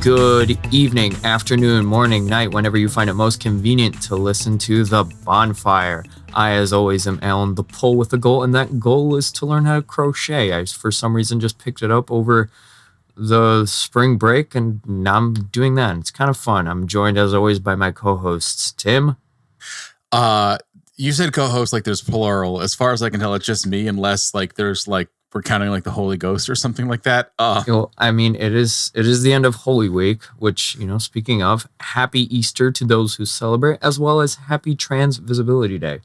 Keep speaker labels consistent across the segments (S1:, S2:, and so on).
S1: Good evening, afternoon, morning, night, whenever you find it most convenient to listen to The Bonfire. I, as always, am Alan, the pole with a goal, and that goal is to learn how to crochet. I, for some reason, just picked it up over the spring break, and now I'm doing that. It's kind of fun. I'm joined, as always, by my co-hosts, Tim.
S2: You said co-host like there's plural. As far as I can tell, it's just me, unless like there's like we're counting like the Holy Ghost or something like that.
S1: I mean, it is the end of Holy Week, which, speaking of, happy Easter to those who celebrate, as well as happy Trans Visibility Day.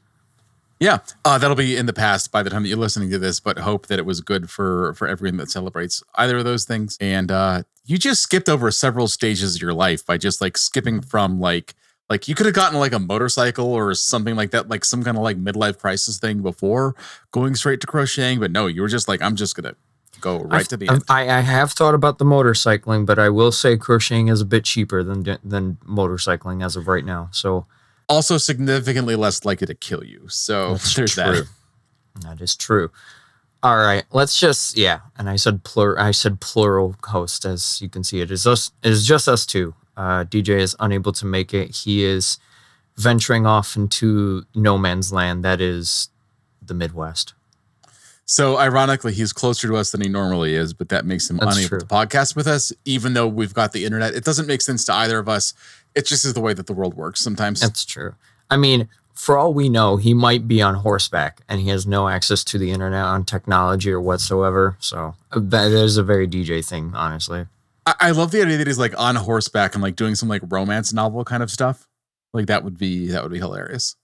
S2: Yeah, that'll be in the past by the time that you're listening to this, but hope that it was good for everyone that celebrates either of those things. And you just skipped over several stages of your life by just like skipping from like you could have gotten like a motorcycle or something like that, like some kind of like midlife crisis thing before going straight to crocheting. But no, you were just like, I'm just going to go right to the end.
S1: I have thought about the motorcycling, but I will say crocheting is a bit cheaper than motorcycling as of right now. So
S2: also significantly less likely to kill you. So there's that.
S1: That is true. All right, let's just, and I said plural host, as you can see. It is just us two. DJ is unable to make it. He is venturing off into no man's land. That is the Midwest.
S2: So ironically, he's closer to us than he normally is, but that makes him unable to podcast with us, even though we've got the internet. It doesn't make sense to either of us. It just is the way that the world works sometimes.
S1: That's true. I mean, for all we know, he might be on horseback and he has no access to the internet on technology or whatsoever. So that is a very DJ thing, honestly.
S2: I love the idea that he's like on horseback and like doing some like romance novel kind of stuff. Like that would be hilarious.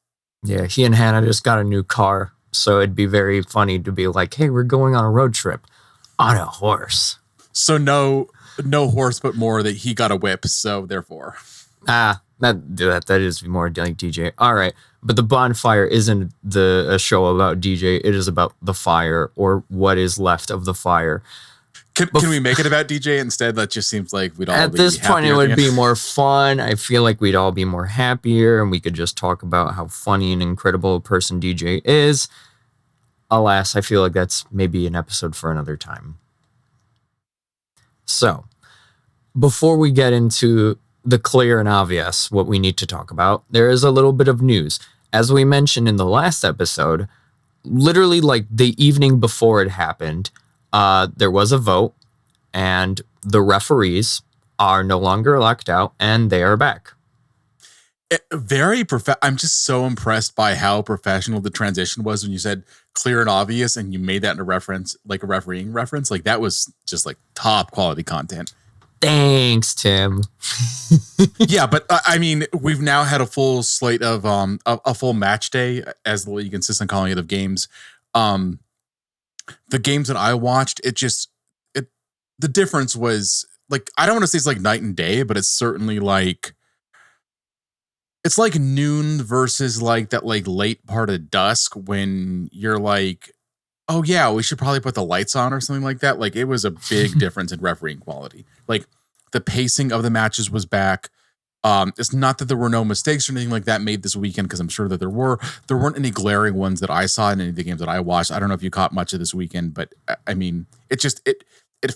S1: Yeah, he and Hannah just got a new car, so it'd be very funny to be like, "Hey, we're going on a road trip on a horse."
S2: So no horse, but more that he got a whip. So therefore,
S1: that is more like DJ. All right, but the Bonfire isn't a show about DJ. It is about the fire, or what is left of the fire.
S2: Can we make it about DJ instead? That just seems like we'd all
S1: at
S2: be
S1: this point, it would
S2: again.
S1: be more fun. I feel like we'd all be more happier, and we could just talk about how funny and incredible a person DJ is. Alas, I feel like that's maybe an episode for another time. So, before we get into the clear and obvious, what we need to talk about, there is a little bit of news. As we mentioned in the last episode, literally like the evening before it happened, there was a vote, and the referees are no longer locked out, and they are back.
S2: I'm just so impressed by how professional the transition was when you said clear and obvious, and you made that in a reference, like a refereeing reference. Like that was just like top quality content.
S1: Thanks, Tim.
S2: Yeah, but I mean, we've now had a full slate of a full match day, as the league insists on calling it, of games. The games that I watched, the difference was like, I don't want to say it's like night and day, but it's certainly like, it's like noon versus like that like late part of dusk when you're like, oh yeah, we should probably put the lights on or something like that. Like it was a big difference in refereeing quality. Like the pacing of the matches was back. It's not that there were no mistakes or anything like that made this weekend, because I'm sure that there weren't any glaring ones that I saw in any of the games that I watched. I don't know if you caught much of this weekend, but I mean, it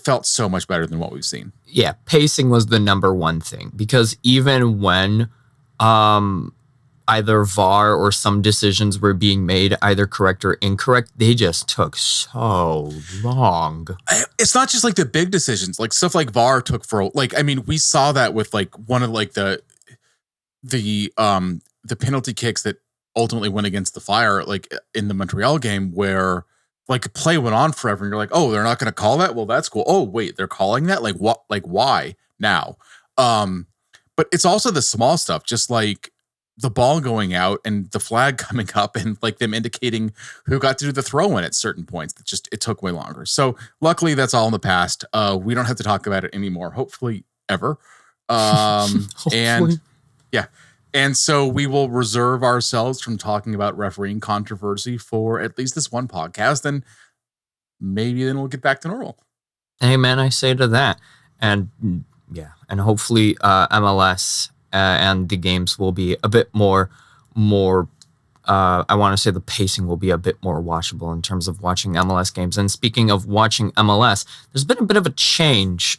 S2: felt so much better than what we've seen.
S1: Yeah, pacing was the number one thing, because even when either VAR or some decisions were being made, either correct or incorrect, they just took so long.
S2: It's not just like the big decisions, like stuff like VAR took for like, I mean, we saw that with like one of like the penalty kicks that ultimately went against the Fire, like in the Montreal game, where like play went on forever and you're like, oh, they're not going to call that? Well, that's cool. Oh, wait, they're calling that? Like what? Like why now? But it's also the small stuff, just like the ball going out and the flag coming up and like them indicating who got to do the throw in at certain points. It took way longer. So luckily that's all in the past. We don't have to talk about it anymore. Hopefully ever.
S1: Hopefully.
S2: And yeah. And so we will reserve ourselves from talking about refereeing controversy for at least this one podcast. And maybe then we'll get back to normal.
S1: Amen, I say to that. And yeah, and hopefully MLS and the games will be a bit more. I want to say the pacing will be a bit more watchable in terms of watching MLS games. And speaking of watching MLS, there's been a bit of a change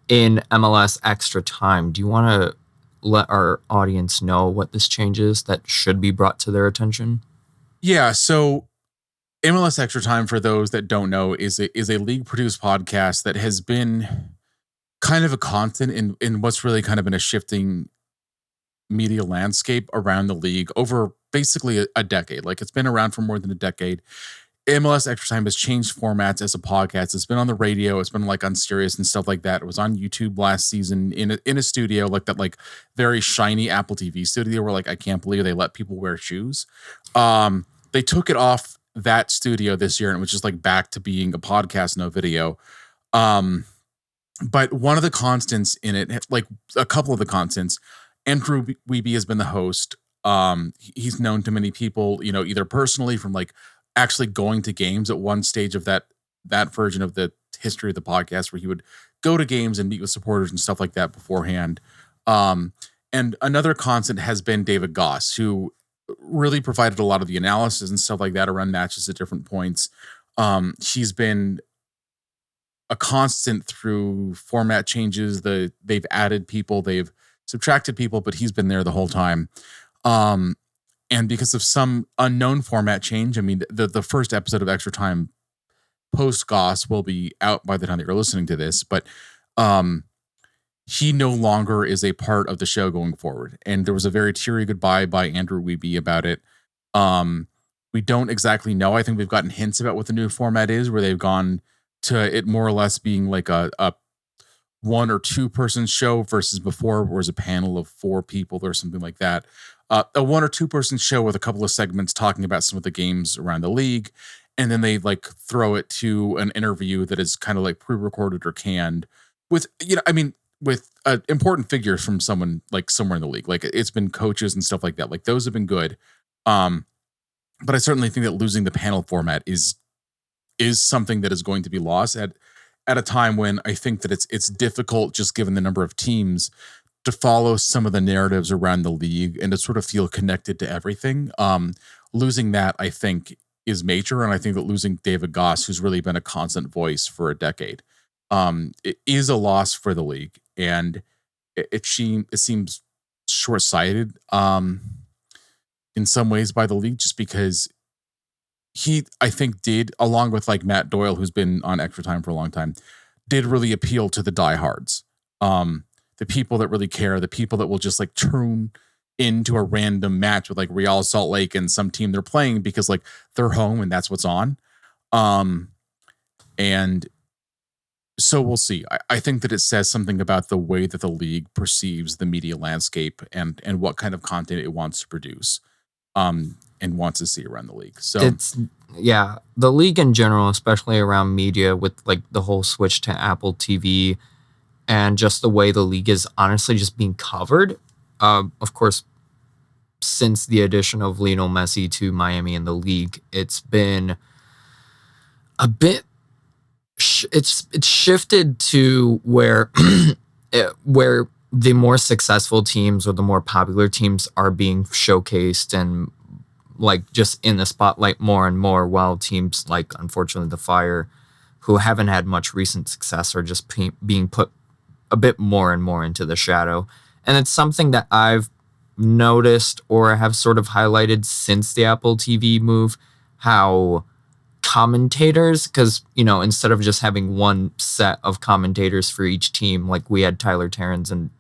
S1: in MLS Extra Time. Do you want to let our audience know what this change is that should be brought to their attention?
S2: Yeah, so MLS Extra Time, for those that don't know, is a league-produced podcast that has been kind of a constant in what's really kind of been a shifting media landscape around the league over basically a decade. Like, it's been around for more than a decade. MLS Extra Time has changed formats as a podcast. It's been on the radio. It's been like on Sirius and stuff like that. It was on YouTube last season in a studio, like that, like very shiny Apple TV studio where like I can't believe they let people wear shoes. They took it off that studio this year and it was just like back to being a podcast, no video. But one of the constants in it, like a couple of the constants, Andrew Wiebe has been the host. He's known to many people, you know, either personally from like actually going to games at one stage of that version of the history of the podcast where he would go to games and meet with supporters and stuff like that beforehand. And another constant has been David Goss, who really provided a lot of the analysis and stuff like that around matches at different points. He's been a constant through format changes. They've added people, they've subtracted people, but he's been there the whole time. And because of some unknown format change, I mean, the first episode of Extra Time post Goss will be out by the time that you're listening to this, but he no longer is a part of the show going forward. And there was a very teary goodbye by Andrew Wiebe about it. We don't exactly know. I think we've gotten hints about what the new format is, where they've gone to it more or less being like a 1 or 2 person show versus before where it was a panel of 4 people or something like that. A 1 or 2 person show with a couple of segments talking about some of the games around the league. And then they like throw it to an interview that is kind of like pre-recorded or canned with, you know, I mean, with important figures from someone like somewhere in the league. Like it's been coaches and stuff like that. Like those have been good. But I certainly think that losing the panel format is something that is going to be lost at a time when I think that it's difficult, just given the number of teams, to follow some of the narratives around the league and to sort of feel connected to everything. Losing that, I think, is major. And I think that losing David Goss, who's really been a constant voice for a decade, it is a loss for the league. And it seems short-sighted in some ways by the league, just because he, I think, did, along with like Matt Doyle, who's been on Extra Time for a long time, did really appeal to the diehards. The people that really care, the people that will just like tune into a random match with like Real Salt Lake and some team they're playing because like they're home and that's what's on. And so we'll see. I think that it says something about the way that the league perceives the media landscape and what kind of content it wants to produce and wants to see around the league. So
S1: it's, yeah, the league in general, especially around media with like the whole switch to Apple TV and just the way the league is honestly just being covered. Of course, since the addition of Lionel Messi to Miami in the league, it's been a bit, it's shifted to where where the more successful teams or the more popular teams are being showcased and like just in the spotlight more and more, while teams like, unfortunately, the Fire, who haven't had much recent success, are just being put a bit more and more into the shadow. And it's something that I've noticed or have sort of highlighted since the Apple TV move, how commentators, because, you know, instead of just having one set of commentators for each team, like we had Tyler Terrans and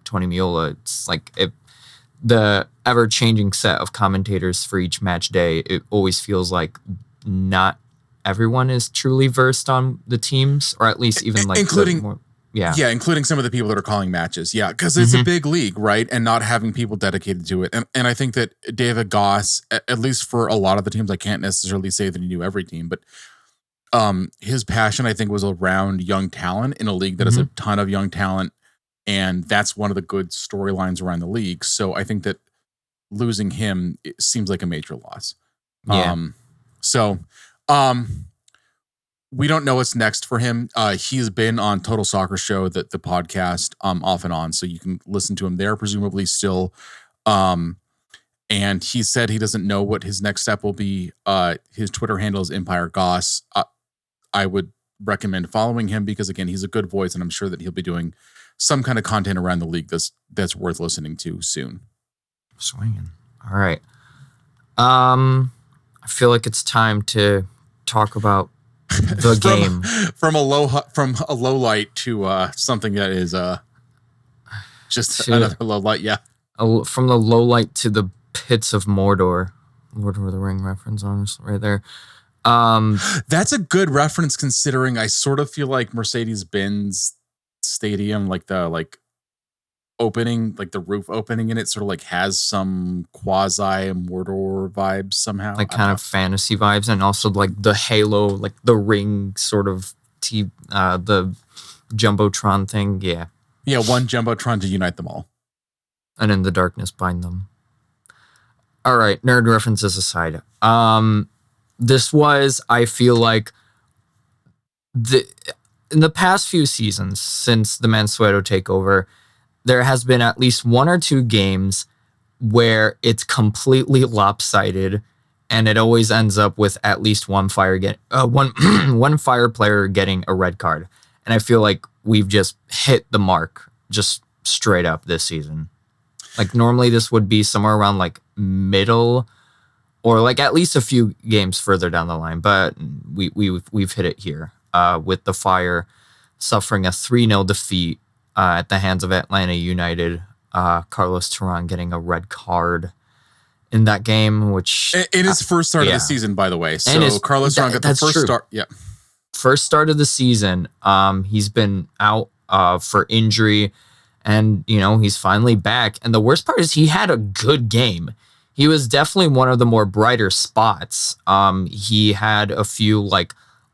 S1: Tony Miola, it's like if the ever-changing set of commentators for each match day, it always feels like not everyone is truly versed on the teams, or at least even like
S2: including
S1: more,
S2: including some of the people that are calling matches. Yeah, because it's a big league, right? And not having people dedicated to it. And I think that David Goss, at least for a lot of the teams, I can't necessarily say that he knew every team, but his passion, I think, was around young talent in a league that has a ton of young talent. And that's one of the good storylines around the league. So I think that losing him, it seems like a major loss.
S1: Yeah.
S2: We don't know what's next for him. He's been on Total Soccer Show, the podcast, off and on, so you can listen to him there, presumably still. And he said he doesn't know what his next step will be. His Twitter handle is Empire Goss. I would recommend following him because, again, he's a good voice, and I'm sure that he'll be doing some kind of content around the league that's worth listening to soon.
S1: Swinging. All right. I feel like it's time to talk about the game.
S2: From a low light to something that is just another low light. Yeah.
S1: From the low light to the pits of Mordor. Lord of the Ring reference, honestly, right there.
S2: That's a good reference considering I sort of feel like Mercedes-Benz Stadium, like the opening, like the roof opening in it sort of like has some quasi Mordor vibes somehow.
S1: Like kind of fantasy vibes, and also like the halo, like the ring sort of the Jumbotron thing. Yeah.
S2: Yeah, one Jumbotron to unite them all.
S1: And in the darkness bind them. All right, nerd references aside. This was, I feel like, in the past few seasons since the Mansueto takeover, there has been at least one or two games where it's completely lopsided, and it always ends up with at least one fire player getting a red card. And I feel like we've just hit the mark just straight up this season. Like normally this would be somewhere around like middle or like at least a few games further down the line, but we've hit it here with the Fire suffering a 3-0 defeat at the hands of Atlanta United. Carlos Turan getting a red card in that game, which
S2: in his first start of the season, by the way. So Carlos Turan got the first start. Yeah,
S1: first start of the season. He's been out for injury. And, he's finally back. And the worst part is he had a good game. He was definitely one of the more brighter spots. He had a few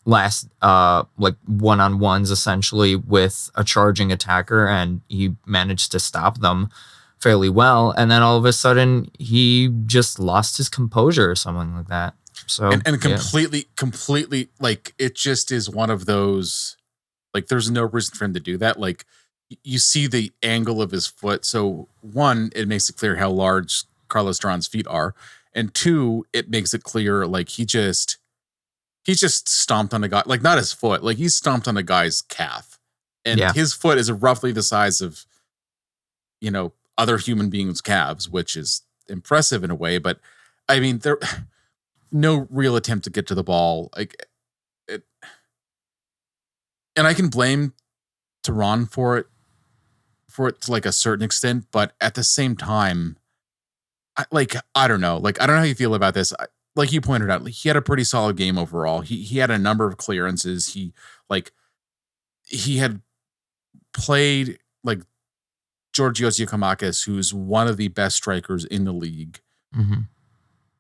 S1: last one-on-ones essentially with a charging attacker, and he managed to stop them fairly well. And then all of a sudden he just lost his composure or something like that. So
S2: and completely like it just is one of those, like there's no reason for him to do that. Like you see the angle of his foot. So one, it makes it clear how large Carlos Duran's feet are. And two, it makes it clear like he just stomped on a guy, like not his foot, like he stomped on a guy's calf. And his foot is roughly the size of, other human beings' calves, which is impressive in a way. But I mean, there no real attempt to get to the ball. And I can blame Turan for it to like a certain extent, but at the same time, I don't know. Like, I don't know how you feel about this. Like you pointed out, like, he had a pretty solid game overall. He had a number of clearances. He had played like Georgios Giakoumakis, who's one of the best strikers in the league,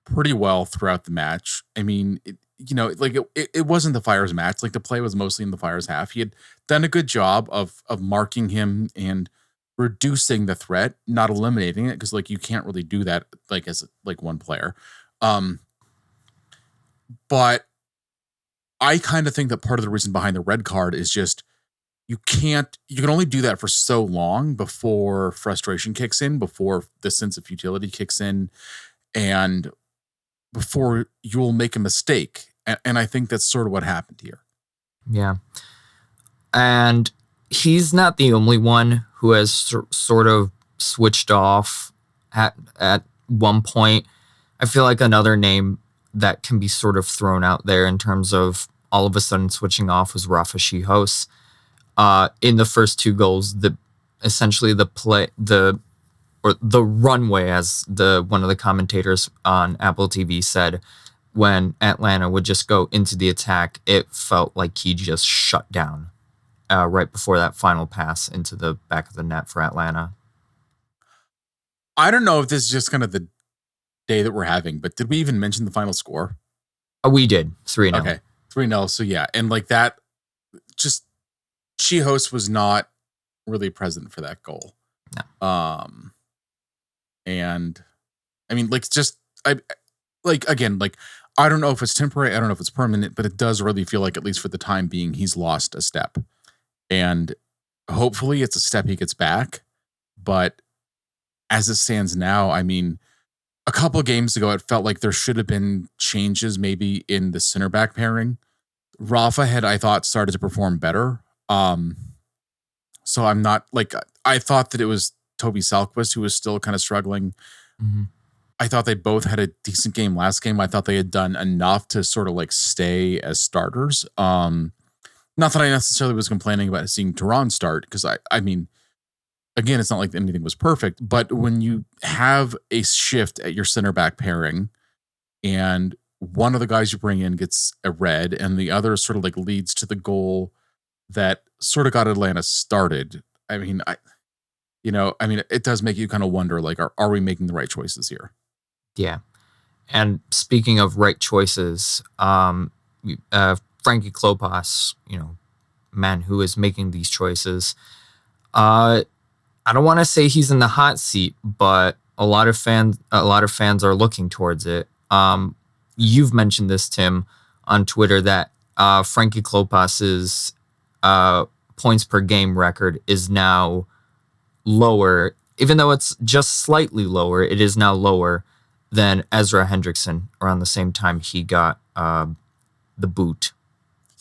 S2: pretty well throughout the match. I mean, it wasn't the Fire's match. Like the play was mostly in the Fire's half. He had done a good job of marking him and reducing the threat, not eliminating it, because like you can't really do that like as like one player. But I kind of think that part of the reason behind the red card is just you can only do that for so long before frustration kicks in, before the sense of futility kicks in, and before you'll make a mistake. And I think that's sort of what happened here.
S1: Yeah. And he's not the only one who has sort of switched off at one point. I feel like another name that can be sort of thrown out there in terms of all of a sudden switching off was Rafa Schihos. In the first two goals, essentially the runway, as one of the commentators on Apple TV said, when Atlanta would just go into the attack, it felt like he just shut down right before that final pass into the back of the net for Atlanta.
S2: I don't know if this is just kind of the day that we're having, but did we even mention the final score?
S1: We did. 3-0.
S2: Okay. 3-0. So yeah. And like that, just Schihos was not really present for that goal.
S1: No.
S2: And I mean, like, just, again, I don't know if it's temporary. I don't know if it's permanent, but it does really feel like, at least for the time being, he's lost a step. And hopefully it's a step he gets back. But as it stands now, I mean, a couple of games ago, it felt like there should have been changes maybe in the center back pairing. Rafa had, I thought, started to perform better. So I'm not like, I thought that it was Toby Salquist who was still kind of struggling.
S1: Mm-hmm.
S2: I thought they both had a decent game last game. I thought they had done enough to sort of like stay as starters. Not that I necessarily was complaining about seeing Tehran start, because I mean, again, it's not like anything was perfect, but when you have a shift at your center back pairing and one of the guys you bring in gets a red and the other sort of like leads to the goal that sort of got Atlanta started. I mean, it does make you kind of wonder, like, are we making the right choices here?
S1: Yeah. And speaking of right choices, Frankie Klopas, man who is making these choices, I don't want to say he's in the hot seat, but a lot of fans are looking towards it. You've mentioned this, Tim, on Twitter, that Frankie Klopas's points per game record is now lower, even though it's just slightly lower. It is now lower than Ezra Hendrickson around the same time he got the boot.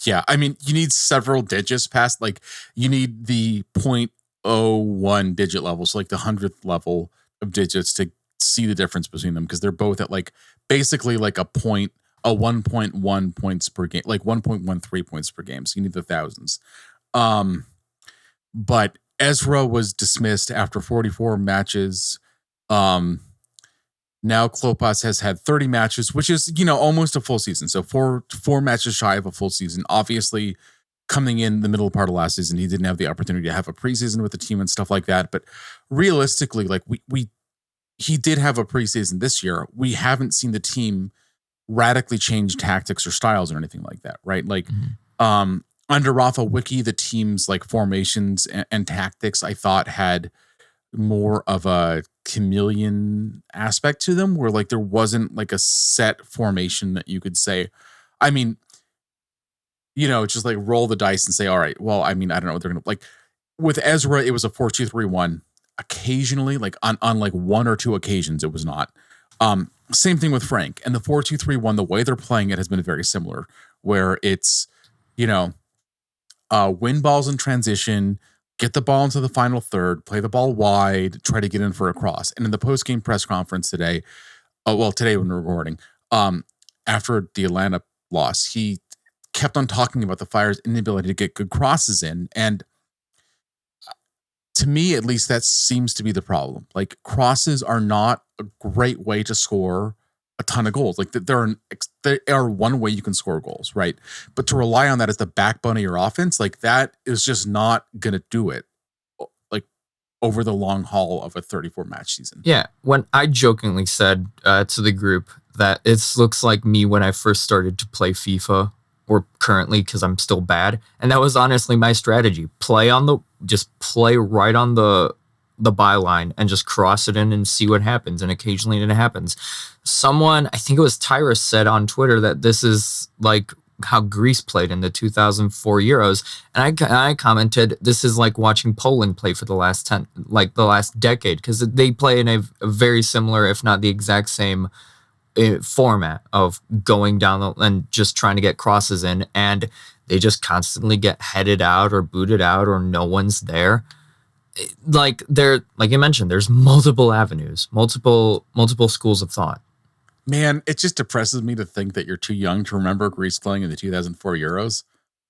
S2: Yeah, I mean, you need several digits past, like, you need the 0.01 digit level, so like the 100th level of digits to see the difference between them, because they're both at like basically like a 1.1 points per game, like 1.13 points per game. So you need the thousands. But Ezra was dismissed after 44 matches. Now Klopas has had 30 matches, which is, almost a full season. So four matches shy of a full season. Obviously, coming in the middle part of last season, he didn't have the opportunity to have a preseason with the team and stuff like that. But realistically, like he did have a preseason this year. We haven't seen the team radically change tactics or styles or anything like that, right? Like, under Rafa Wiki, the team's like formations and tactics, I thought, had more of a chameleon aspect to them, where like there wasn't like a set formation that you could say, I mean, just like roll the dice and say, all right, well, I mean, I don't know what they're gonna like. With Ezra, it was a 4-2-3-1. Occasionally, like on like one or two occasions, it was not. Same thing with Frank, and the 4-2-3-1. The way they're playing it has been very similar, where it's win balls in transition, get the ball into the final third, play the ball wide, try to get in for a cross. And in the post-game press conference today, today when we're recording, after the Atlanta loss, he kept on talking about the Fire's inability to get good crosses in. And to me, at least, that seems to be the problem. Like, crosses are not a great way to score a ton of goals. Like, they are one way you can score goals, right? But to rely on that as the backbone of your offense, like, that is just not going to do it, like, over the long haul of a 34 match season.
S1: Yeah. When I jokingly said to the group that it looks like me when I first started to play FIFA, or currently, because I'm still bad. And that was honestly my strategy. Just play right on the byline and just cross it in and see what happens. And occasionally it happens. Someone, I think it was Tyrus, said on Twitter that this is like how Greece played in the 2004 Euros. And I commented, this is like watching Poland play for the last decade, because they play in a very similar, if not the exact same format of going down and just trying to get crosses in, and they just constantly get headed out or booted out, or no one's there. Like you mentioned, there's multiple avenues, multiple schools of thought.
S2: Man, it just depresses me to think that you're too young to remember Greece playing in the 2004 Euros.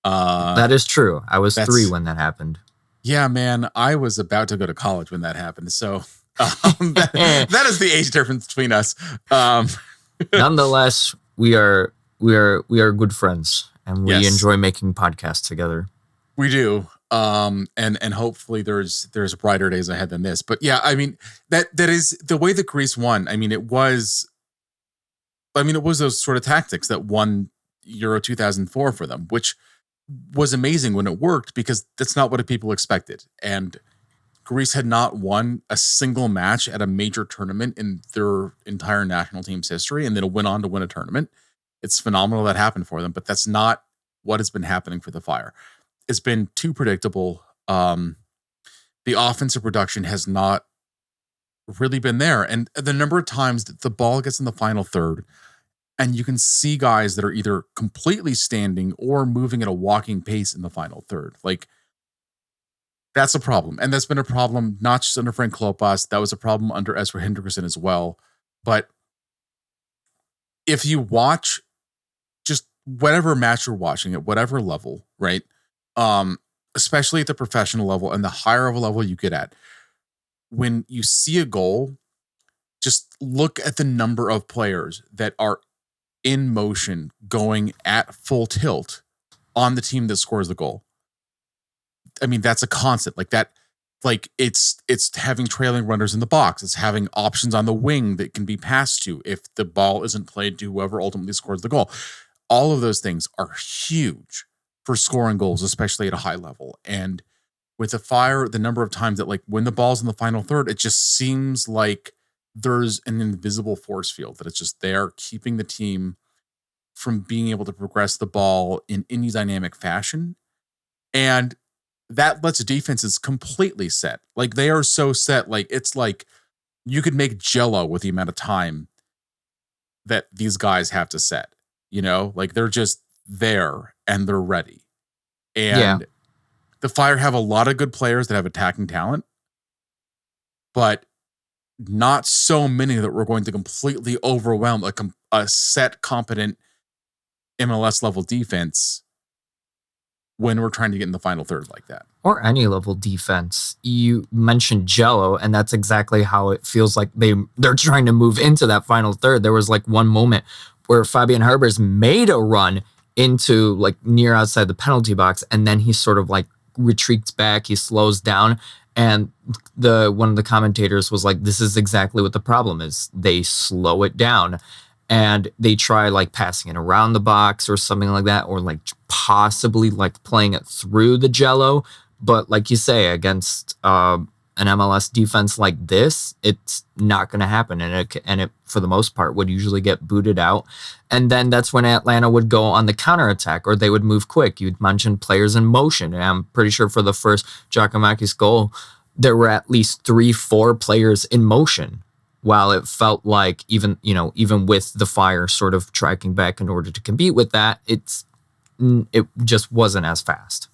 S1: That is true. I was 3 when that happened.
S2: Yeah, man, I was about to go to college when that happened. So that is the age difference between us.
S1: Nonetheless, we are good friends, and we enjoy making podcasts together.
S2: We do. And hopefully there's brighter days ahead than this. But yeah, I mean, that is the way that Greece won. I mean, it was those sort of tactics that won Euro 2004 for them, which was amazing when it worked, because that's not what people expected. And Greece had not won a single match at a major tournament in their entire national team's history, and then went on to win a tournament. It's phenomenal that happened for them, but that's not what has been happening for the Fire. It's been too predictable. The offensive production has not really been there. And the number of times that the ball gets in the final third And you can see guys that are either completely standing or moving at a walking pace in the final third. Like, that's a problem. And that's been a problem not just under Frank Klopas. That was a problem under Ezra Hendrickson as well. But if you watch just whatever match you're watching at whatever level, right? Especially at the professional level and the higher of a level you get at, when you see a goal, just look at the number of players that are in motion going at full tilt on the team that scores the goal. I mean, that's a constant. Like that, like it's having trailing runners in the box. It's having options on the wing that can be passed to if the ball isn't played to whoever ultimately scores the goal. All of those things are huge for scoring goals, especially at a high level. And with the Fire, the number of times that like when the ball's in the final third, it just seems like there's an invisible force field that it's just there keeping the team from being able to progress the ball in any dynamic fashion. And that lets defenses completely set. Like they are so set. Like it's like you could make Jell-O with the amount of time that these guys have to set, you know, like they're just there and they're ready. And the Fire have a lot of good players that have attacking talent, but not so many that we're going to completely overwhelm a set, competent MLS level defense when we're trying to get in the final third like that.
S1: Or any level defense. You mentioned Jell-O, and that's exactly how it feels like they're trying to move into that final third. There was like one moment where Fabian Harbers made a run into like near outside the penalty box, and then he sort of like retreats back, he slows down, and one of the commentators was like, this is exactly what the problem is. They slow it down and they try like passing it around the box or something like that, or like possibly like playing it through the Jell-O. But like you say, against an MLS defense like this, it's not going to happen. And it, for the most part, would usually get booted out. And then that's when Atlanta would go on the counterattack, or they would move quick. You'd mentioned players in motion. And I'm pretty sure for the first Giacomakis goal, there were at least 3-4 players in motion. While it felt like even with the Fire sort of tracking back in order to compete with that, it just wasn't as fast.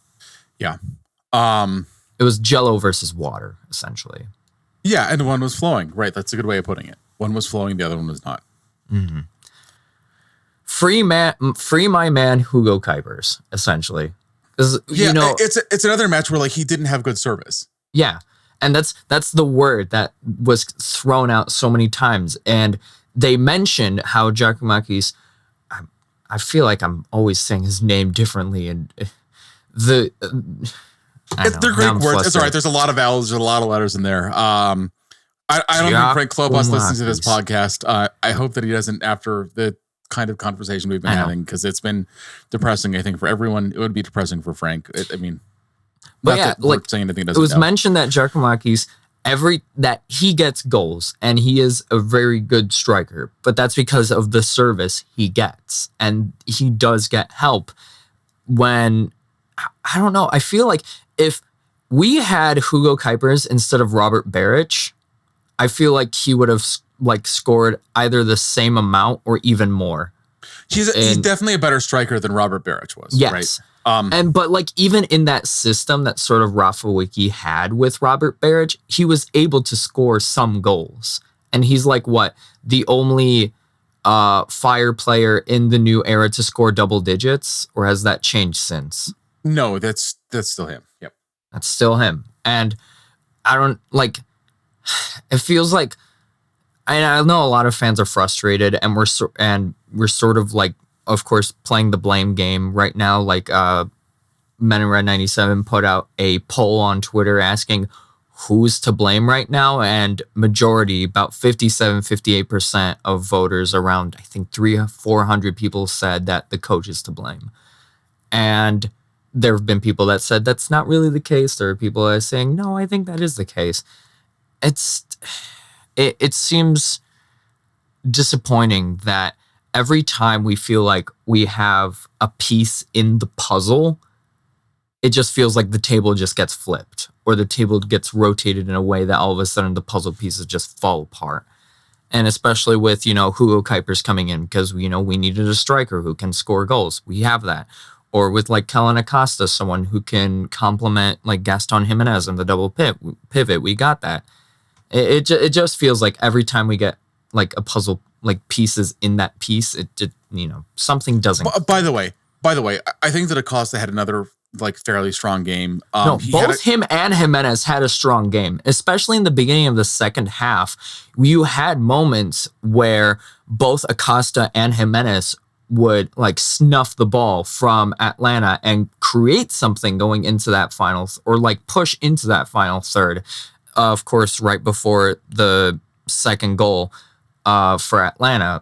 S2: Yeah.
S1: It was Jell-O versus water, essentially.
S2: Yeah, and one was flowing. Right, that's a good way of putting it. One was flowing, the other one was not.
S1: Mm-hmm. Free my man Hugo Kuipers, essentially.
S2: It's another match where like he didn't have good service.
S1: Yeah, and that's the word that was thrown out so many times. And they mentioned how Giacomakis, I feel like I'm always saying his name differently, and they're
S2: great words. It's all right. There's a lot of vowels. There's a lot of letters in there. I don't think Frank Klopas listens to this podcast. I hope that he doesn't after the kind of conversation we've been having, because it's been depressing, I think, for everyone. It would be depressing for Frank.
S1: But yeah, like saying anything it was mentioned that Giacomakis, that he gets goals and he is a very good striker, but that's because of the service he gets, and he does get help when, I don't know, I feel like if we had Hugo Kuipers instead of Robert Beric, I feel like he would have like scored either the same amount or even more.
S2: He's definitely a better striker than Robert Beric was.
S1: Yes.
S2: Right?
S1: But like even in that system that sort of Rafa Wiki had with Robert Beric, he was able to score some goals. And he's like the only Fire player in the new era to score double digits, or has that changed since?
S2: No, that's still him. Yep.
S1: That's still him. And I don't like, it feels like, and I know a lot of fans are frustrated, and we're sort of like, of course, playing the blame game right now. Like Men in Red 97 put out a poll on Twitter asking who's to blame right now, and majority, about 57-58% of voters, around I think 300-400 people, said that the coach is to blame. And there have been people that said that's not really the case. There are people that are saying, no, I think that is the case. It seems disappointing that every time we feel like we have a piece in the puzzle, it just feels like the table just gets flipped, or the table gets rotated in a way that all of a sudden the puzzle pieces just fall apart. And especially with, Hugo Kuipers coming in because, we needed a striker who can score goals. We have that. Or with like Kellen Acosta, someone who can complement like Gaston Jimenez in the double pivot. We got that. It just feels like every time we get like a puzzle, like pieces in that piece, something doesn't.
S2: By the way, I think that Acosta had another like fairly strong game.
S1: No, both him and Jimenez had a strong game, especially in the beginning of the second half. You had moments where both Acosta and Jimenez would like snuff the ball from Atlanta and create something going into that final or like push into that final third. Of course, right before the second goal for Atlanta,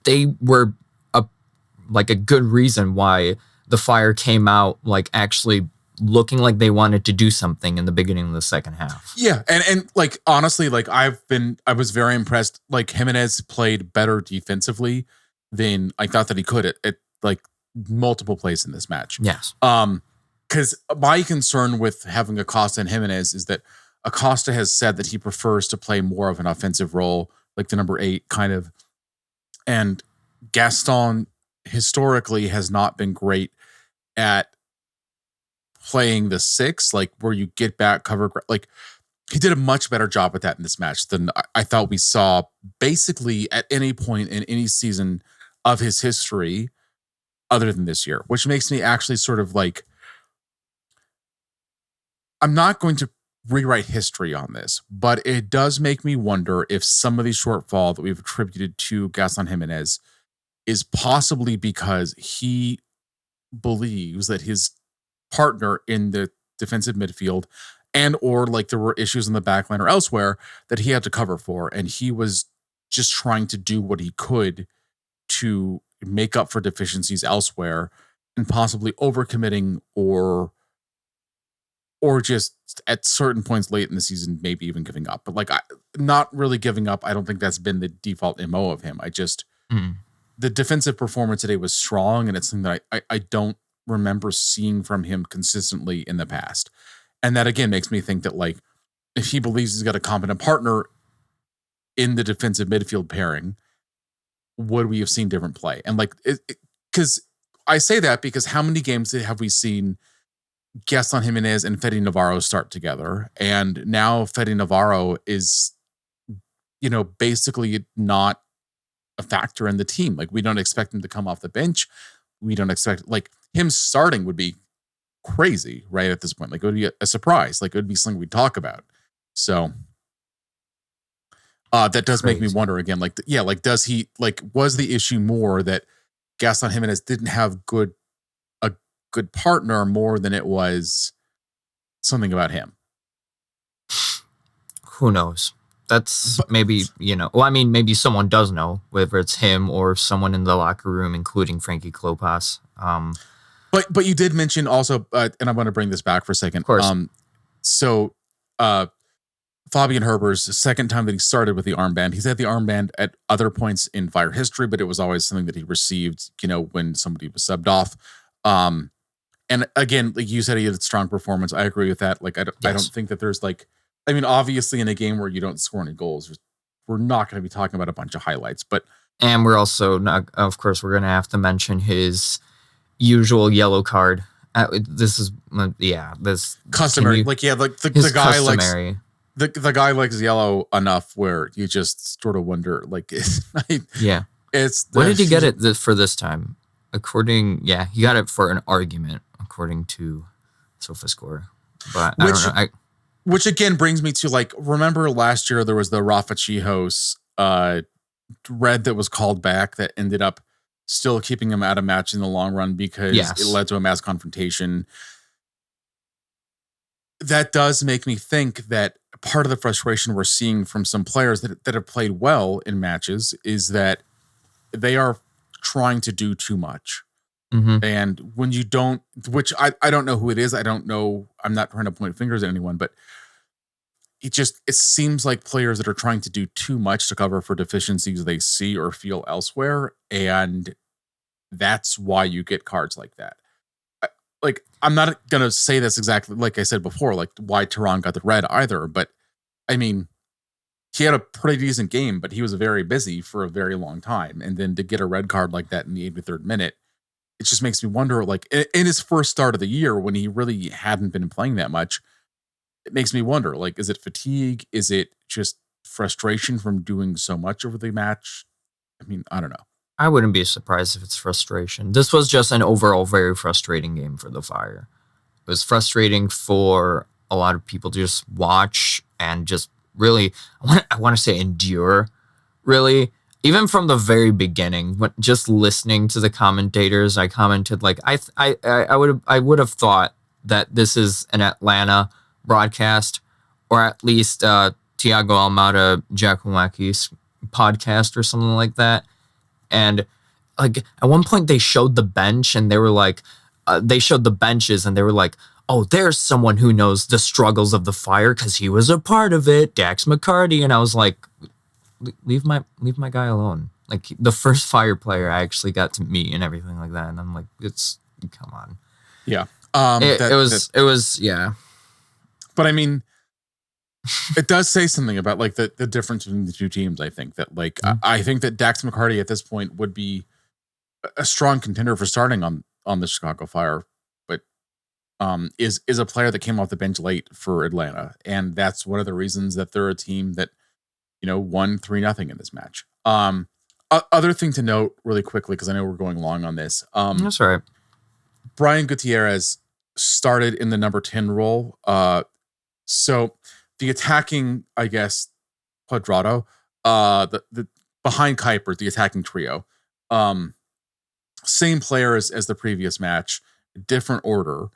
S1: they were a good reason why the Fire came out like actually looking like they wanted to do something in the beginning of the second half.
S2: Yeah, and like honestly, like I was very impressed. Like Jimenez played better defensively than I thought that he could at like multiple plays in this match.
S1: Yes.
S2: Because my concern with having Acosta and Jimenez is that Acosta has said that he prefers to play more of an offensive role, like the number 8 kind of, and Gaston historically has not been great at playing the 6, like where you get back, cover, like he did a much better job at that in this match than I thought we saw basically at any point in any season of his history other than this year, which makes me actually sort of like, I'm not going to rewrite history on this, but it does make me wonder if some of the shortfall that we've attributed to Gaston Jimenez is possibly because he believes that his partner in the defensive midfield and or like there were issues in the back line or elsewhere that he had to cover for, and he was just trying to do what he could to make up for deficiencies elsewhere and possibly overcommitting or just at certain points late in the season, maybe even giving up. But like, not really giving up. I don't think that's been the default MO of him. The defensive performance today was strong, and it's something that I don't remember seeing from him consistently in the past. And that again makes me think that like, if he believes he's got a competent partner in the defensive midfield pairing, would we have seen different play? And like, because I say that because how many games have we seen Gaston Jimenez and Fede Navarro start together, and now Fede Navarro is, basically not a factor in the team. Like we don't expect him to come off the bench. We don't expect like him starting would be crazy right at this point. Like it would be a surprise. Like it would be something we'd talk about. So that does make me wonder again, like, does he like, was the issue more that Gaston Jimenez didn't have a good partner more than it was something about him?
S1: Who knows? That's maybe, maybe someone does know, whether it's him or someone in the locker room, including Frankie Klopas.
S2: But you did mention also, and I want to bring this back for a second.
S1: Of course.
S2: So Fabian Herber's second time that he started with the armband, he's had the armband at other points in Fire history, but it was always something that he received, when somebody was subbed off. And again, like you said, he had a strong performance. I agree with that. Like, I don't think that there's like, I mean, obviously in a game where you don't score any goals, we're not going to be talking about a bunch of highlights,
S1: and we're also not, of course, we're going to have to mention his usual yellow card. This is, this
S2: customary. The guy customary. The guy likes yellow enough where you just sort of wonder, like,
S1: what did he get it for this time? He got it for an argument, according to SofaScore. But I don't know.
S2: Which again brings me to like, remember last year there was the Rafa Chijos red that was called back that ended up still keeping him out of match in the long run because it led to a mass confrontation. That does make me think that part of the frustration we're seeing from some players that have played well in matches is that they are trying to do too much. Mm-hmm. And when you don't, which I don't know who it is. I don't know. I'm not trying to point fingers at anyone, but it seems like players that are trying to do too much to cover for deficiencies they see or feel elsewhere. And that's why you get cards like that. Like, I'm not going to say this exactly like I said before, like why Tehran got the red either. But I mean, he had a pretty decent game, but he was very busy for a very long time. And then to get a red card like that in the 83rd minute, it just makes me wonder, like in his first start of the year when he really hadn't been playing that much, it makes me wonder, like, is it fatigue? Is it just frustration from doing so much over the match? I mean, I don't know.
S1: I wouldn't be surprised if it's frustration. This was just an overall very frustrating game for the Fire. It was frustrating for a lot of people to just watch and just really, I want to say endure, really. Even from the very beginning, when just listening to the commentators, I commented like I would have thought that this is an Atlanta broadcast, or at least Tiago Almada Giacomaki's podcast or something like that. And like at one point they showed the bench and they were like, they showed the benches and they were like, oh, there's someone who knows the struggles of the Fire because he was a part of it, Dax McCarty. And I was like, leave my guy alone. Like the first Fire player I actually got to meet and everything like that. And I'm like, come on.
S2: Yeah.
S1: It was, yeah.
S2: But I mean, it does say something about like the difference between the two teams. I think that like, I think that Dax McCarty at this point would be a strong contender for starting on the Chicago Fire, but is a player that came off the bench late for Atlanta. And that's one of the reasons that they're a team that, won 3-0 in this match. Other thing to note really quickly, because I know we're going long on this.
S1: That's right.
S2: Brian Gutierrez started in the number 10 role. So the attacking, I guess, Quadrado, the behind Kuiper, the attacking trio, same players as the previous match, different order.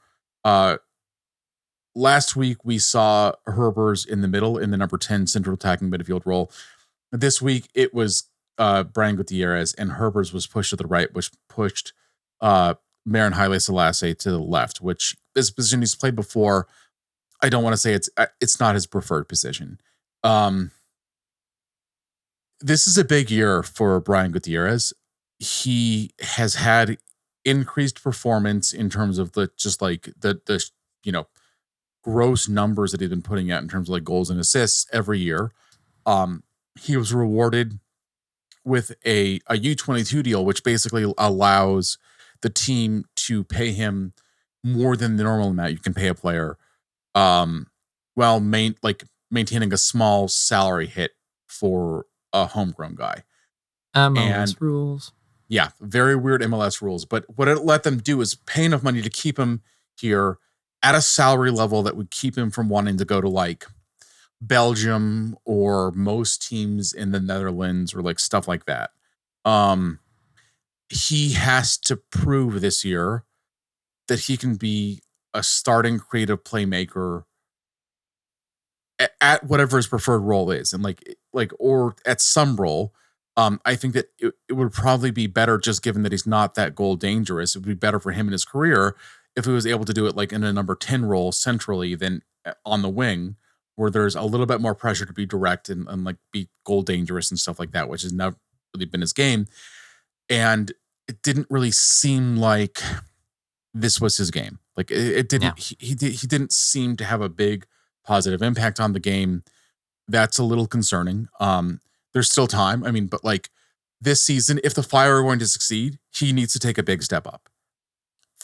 S2: Last week we saw Herbers in the middle in the number 10 central attacking midfield role. This week it was Brian Gutierrez, and Herbers was pushed to the right, which pushed Marin Haile Selassie to the left, which is a position he's played before. I don't want to say it's not his preferred position. This is a big year for Brian Gutierrez. He has had increased performance in terms of the gross numbers that he's been putting out in terms of like goals and assists every year. He was rewarded with a U22 deal, which basically allows the team to pay him more than the normal amount you can pay a player, while maintaining a small salary hit for a homegrown guy.
S1: MLS rules.
S2: Yeah, very weird MLS rules. But what it let them do is pay enough money to keep him here at a salary level that would keep him from wanting to go to like Belgium or most teams in the Netherlands or like stuff like that. He has to prove this year that he can be a starting creative playmaker at whatever his preferred role is, and or at some role. I think that it would probably be better, just given that he's not that goal dangerous. It would be better for him in his career if he was able to do it like in a number 10 role centrally than on the wing, where there's a little bit more pressure to be direct and like be goal dangerous and stuff like that, which has never really been his game. And it didn't really seem like this was his game. Like it didn't. Yeah. He didn't seem to have a big positive impact on the game. That's a little concerning. There's still time. I mean, but like this season, if the Fire are going to succeed, he needs to take a big step up.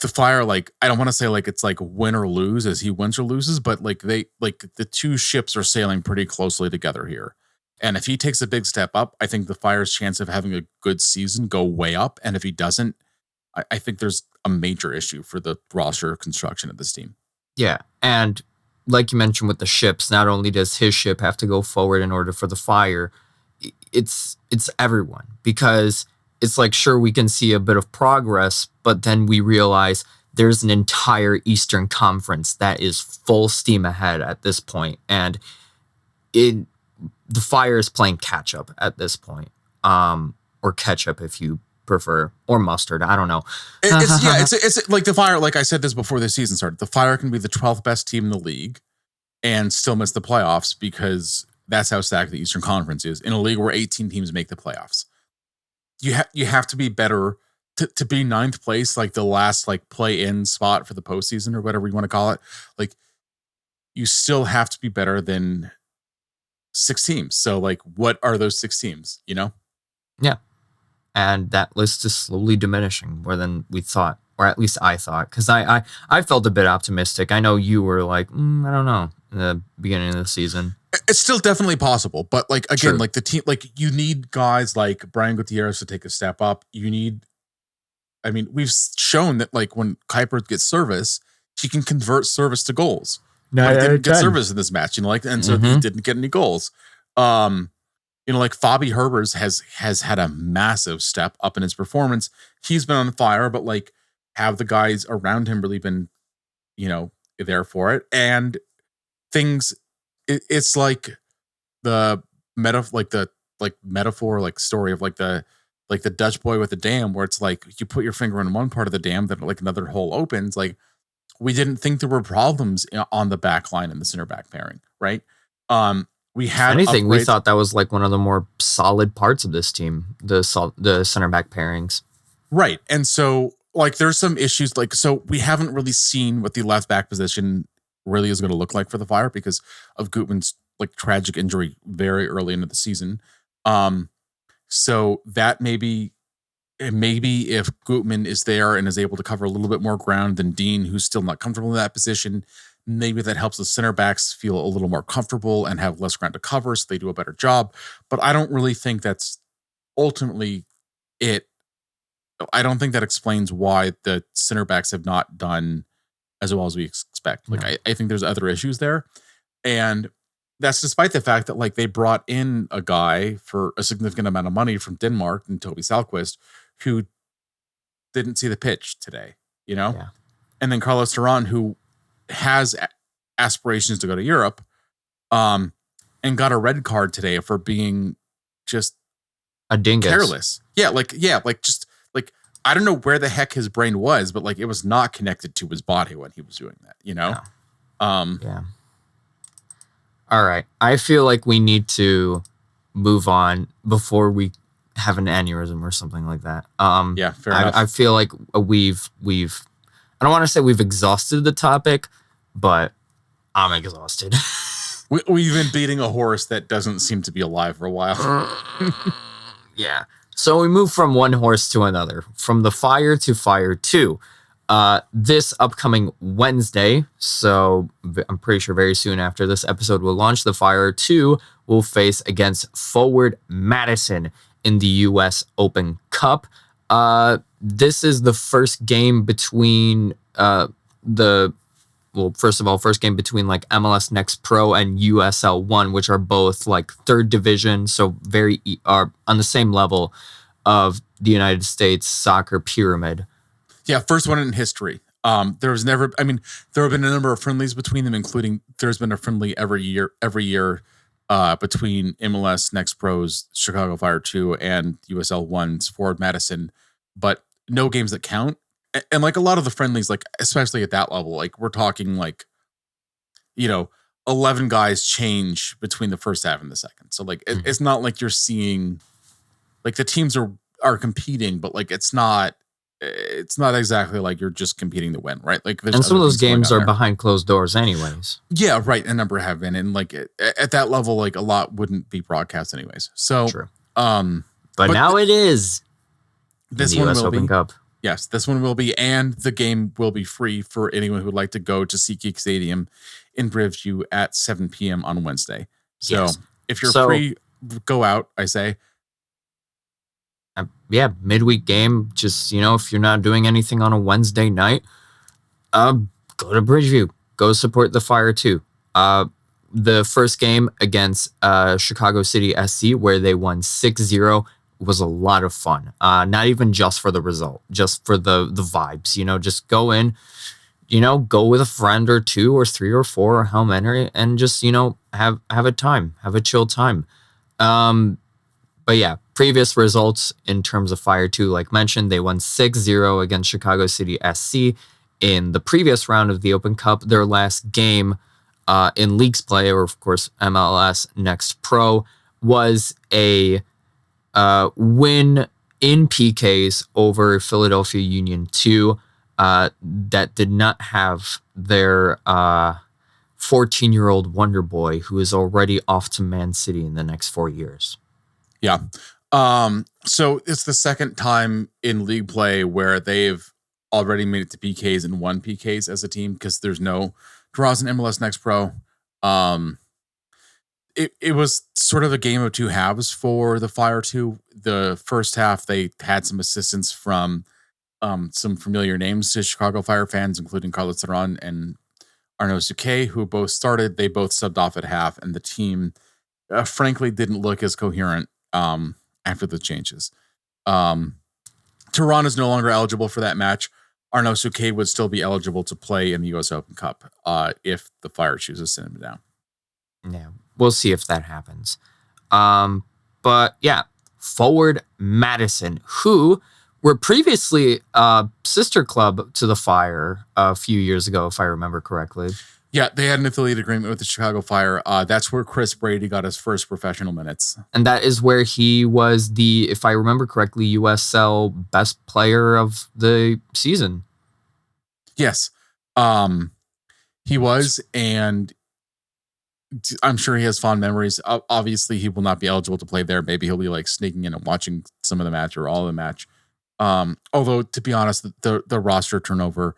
S2: The Fire, like, I don't want to say like it's like win or lose as he wins or loses, but like the two ships are sailing pretty closely together here. And if he takes a big step up, I think the Fire's chance of having a good season go way up. And if he doesn't, I think there's a major issue for the roster construction of this team.
S1: Yeah. And like you mentioned with the ships, not only does his ship have to go forward in order for the Fire, it's everyone, because it's like, sure, we can see a bit of progress, but then we realize there's an entire Eastern Conference that is full steam ahead at this point. And the Fire is playing catch up at this point, or ketchup if you prefer, or mustard. I don't know.
S2: It's like the Fire. Like I said this before the season started, the Fire can be the 12th best team in the league and still miss the playoffs, because that's how stacked the Eastern Conference is in a league where 18 teams make the playoffs. You have to be better to be ninth place, like the last like play-in spot for the postseason or whatever you want to call it. Like you still have to be better than 6 teams. So like, what are those 6 teams? You know?
S1: Yeah. And that list is slowly diminishing more than we thought, or at least I thought, because I felt a bit optimistic. I know you were like, I don't know, in the beginning of the season.
S2: It's still definitely possible, but like again,
S1: True.
S2: like the team, like you need guys like Brian Gutierrez to take a step up. You need, I mean, we've shown that like when Kuiper gets service, he can convert service to goals. But he didn't get service in this match, you know, like, and so he didn't get any goals. You know, like Fabi Herbers has had a massive step up in his performance. He's been on fire, but like, have the guys around him really been, you know, there for it? And things, it's like the metaphor, like story of like the Dutch boy with the dam, where it's like you put your finger in one part of the dam, then like another hole opens. Like, we didn't think there were problems on the back line and the center back pairing, right? We had
S1: anything. We thought that was like one of the more solid parts of this team, the center back pairings.
S2: Right. And so like there's some issues, like, so we haven't really seen what the left back position really is going to look like for the Fire because of Gutman's like tragic injury very early into the season. So that maybe if Gutman is there and is able to cover a little bit more ground than Dean, who's still not comfortable in that position, maybe that helps the center backs feel a little more comfortable and have less ground to cover, so they do a better job. But I don't really think that's ultimately it. I don't think that explains why the center backs have not done as well as we expect. Like, no. I think there's other issues there. And that's despite the fact that like they brought in a guy for a significant amount of money from Denmark, and Toby Salquist, who didn't see the pitch today, you know?
S1: Yeah.
S2: And then Carlos Duran, who has aspirations to go to Europe, and got a red card today for being just
S1: a dingus.
S2: Careless. Yeah, just like, I don't know where the heck his brain was, but like it was not connected to his body when he was doing that, you know?
S1: Yeah. All right. I feel like we need to move on before we have an aneurysm or something like that.
S2: Yeah, fair enough.
S1: I feel like we've I don't want to say we've exhausted the topic, but I'm exhausted.
S2: We've been beating a horse that doesn't seem to be alive for a while.
S1: Yeah. So we move from one horse to another, from the Fire to Fire 2. This upcoming Wednesday, so I'm pretty sure very soon after this episode will launch, the Fire 2 will face against Forward Madison in the US Open Cup. This is the first game between first game between like MLS Next Pro and USL 1, which are both like third division, so are on the same level of the United States soccer pyramid.
S2: Yeah, first one in history. There have been a number of friendlies between them, including there's been a friendly every year between MLS Next Pro's Chicago Fire 2 and USL 1's Forward Madison, but no games that count. And like a lot of the friendlies, like especially at that level, like we're talking like, 11 guys change between the first half and the second. So like it's not like you're seeing like the teams are competing, but like it's not exactly like you're just competing to win, right? Like
S1: and some of those games are behind closed doors anyways.
S2: Yeah, right. A number have been, and like at that level, like a lot wouldn't be broadcast anyways. So
S1: true. But now it is.
S2: This one will
S1: Open
S2: be.
S1: Cup.
S2: Yes, this one will be, and the game will be free for anyone who would like to go to SeatGeek Stadium in Bridgeview at 7 p.m. on Wednesday. So if you're free, go out, I say.
S1: Midweek game. Just, if you're not doing anything on a Wednesday night, go to Bridgeview. Go support the Fire 2. The first game against Chicago City SC, where they won 6-0, was a lot of fun. Not even just for the result, just for the vibes. Just go in, go with a friend or two or three or four or how many, and just have a time, have a chill time. But yeah, previous results in terms of Fire 2, like mentioned, they won 6-0 against Chicago City SC in the previous round of the Open Cup. Their last game in leagues play, or of course MLS Next Pro, was a win in PKs over Philadelphia Union 2 that did not have their 14-year-old wonder boy who is already off to Man City in the next 4 years.
S2: Yeah. So it's the second time in league play where they've already made it to PKs and won PKs as a team because there's no draws in MLS Next Pro. It was sort of a game of two halves for the Fire 2. The first half, they had some assistance from some familiar names to Chicago Fire fans, including Carlos Theron and Arnaud Souquet, who both started. They both subbed off at half, and the team, frankly, didn't look as coherent after the changes. Tehran is no longer eligible for that match. Arnaud Souquet would still be eligible to play in the US Open Cup if the Fire chooses to send him down.
S1: Yeah, we'll see if that happens. But yeah, Forward Madison, who were previously a sister club to the Fire a few years ago, if I remember correctly.
S2: Yeah, they had an affiliate agreement with the Chicago Fire. That's where Chris Brady got his first professional minutes.
S1: And that is where he was the, if I remember correctly, USL best player of the season.
S2: Yes. He was, and I'm sure he has fond memories. Obviously, he will not be eligible to play there. Maybe he'll be like sneaking in and watching some of the match or all of the match. Although, to be honest, the roster turnover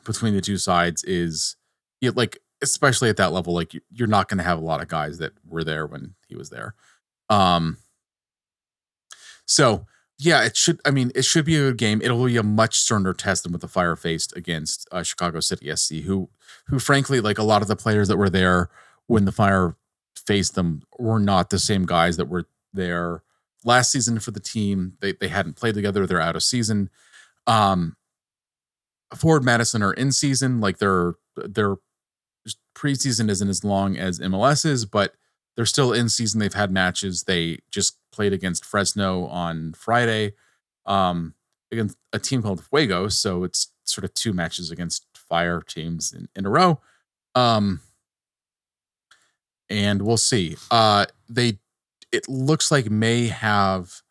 S2: between the two sides is like, especially at that level, like you're not going to have a lot of guys that were there when he was there. So yeah, it should be a good game. It'll be a much sterner test than what the Fire faced against Chicago City SC, who frankly, like a lot of the players that were there when the Fire faced them were not the same guys that were there last season for the team. They hadn't played together. They're out of season. Forward Madison are in season, like their preseason isn't as long as MLS's, but they're still in season. They've had matches. They just played against Fresno on Friday, against a team called Fuego. So it's sort of two matches against Fire teams in a row. And we'll see. It looks like may have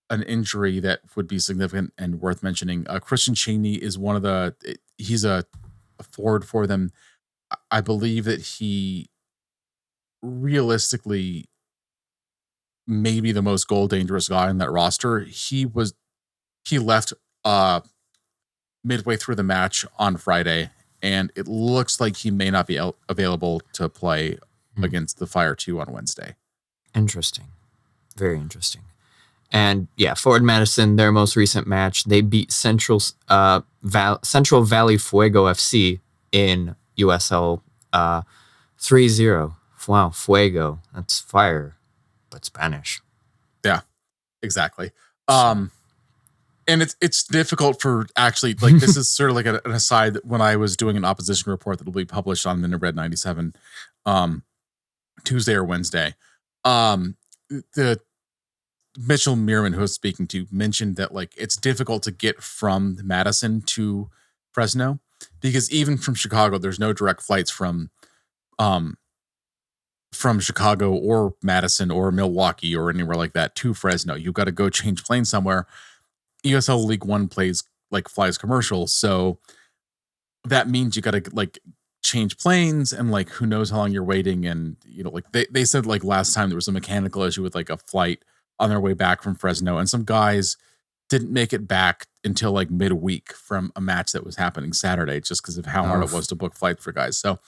S2: an injury that would be significant and worth mentioning. Christian Cheney is he's a forward for them. I believe that he realistically may be the most goal dangerous guy in that roster. He left midway through the match on Friday, and it looks like he may not be available to play against the Fire 2 on Wednesday.
S1: Interesting. Very interesting. And yeah, Forward Madison, their most recent match, they beat Central Valley Fuego FC in USL 3-0. Wow, Fuego. That's fire, but Spanish.
S2: Yeah, exactly. And it's difficult for actually, like, this is sort of like an aside when I was doing an opposition report that will be published on Minute 97 Tuesday or Wednesday. The Mitchell Meerman, who I was speaking to, mentioned that like it's difficult to get from Madison to Fresno because even from Chicago, there's no direct flights from Chicago or Madison or Milwaukee or anywhere like that to Fresno. You've got to go change planes somewhere. USL League One flies commercial, so that means you got to like change planes and like who knows how long you're waiting. And like they said like last time there was a mechanical issue with like a flight on their way back from Fresno, and some guys didn't make it back until like midweek from a match that was happening Saturday, just because of how hard it was to book flights for guys. So,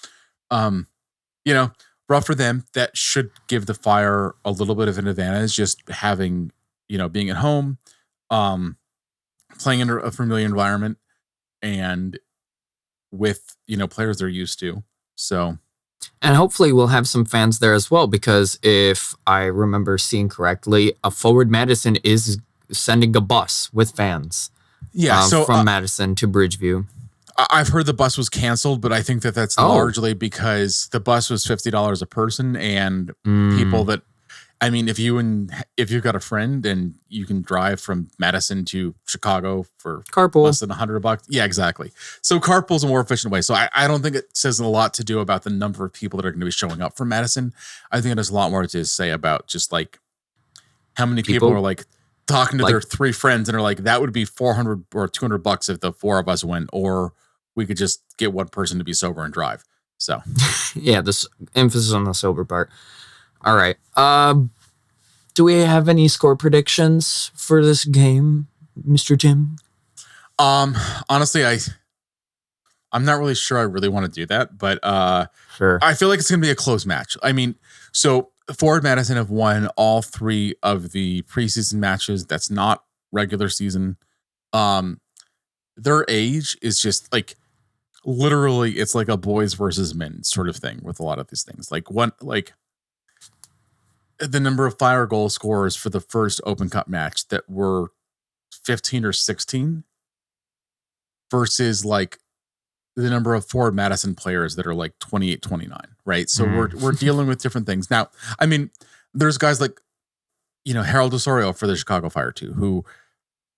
S2: rough for them. That should give the Fire a little bit of an advantage, just having, being at home, playing in a familiar environment, and with, players they're used to. So.
S1: And hopefully we'll have some fans there as well, because if I remember seeing correctly, a Forward Madison is sending a bus with fans.
S2: Yeah,
S1: from Madison to Bridgeview.
S2: I've heard the bus was canceled, but I think that's largely because the bus was $50 a person, and people that, I mean, if you've got a friend and you can drive from Madison to Chicago for
S1: carpool
S2: less than $100. Yeah, exactly. So carpool's a more efficient way. So I don't think it says a lot to do about the number of people that are going to be showing up from Madison. I think it has a lot more to say about just like how many people are like talking to their three friends and are like, that would be $400 or $200 if the four of us went, or we could just get one person to be sober and drive. So
S1: Yeah, this emphasis on the sober part. All right. Do we have any score predictions for this game, Mr. Tim?
S2: Honestly, I'm not really sure I really want to do that, but
S1: Sure.
S2: I feel like it's going to be a close match. I mean, so Forward Madison have won all 3 of the preseason matches. That's not regular season. Their age is just like literally it's like a boys versus men sort of thing with a lot of these things. Like the number of Fire goal scorers for the first Open Cup match that were 15 or 16 versus like the number of Forward Madison players that are like 28, 29, right? So we're dealing with different things. Now, I mean, there's guys like, Harold Osorio for the Chicago Fire too, who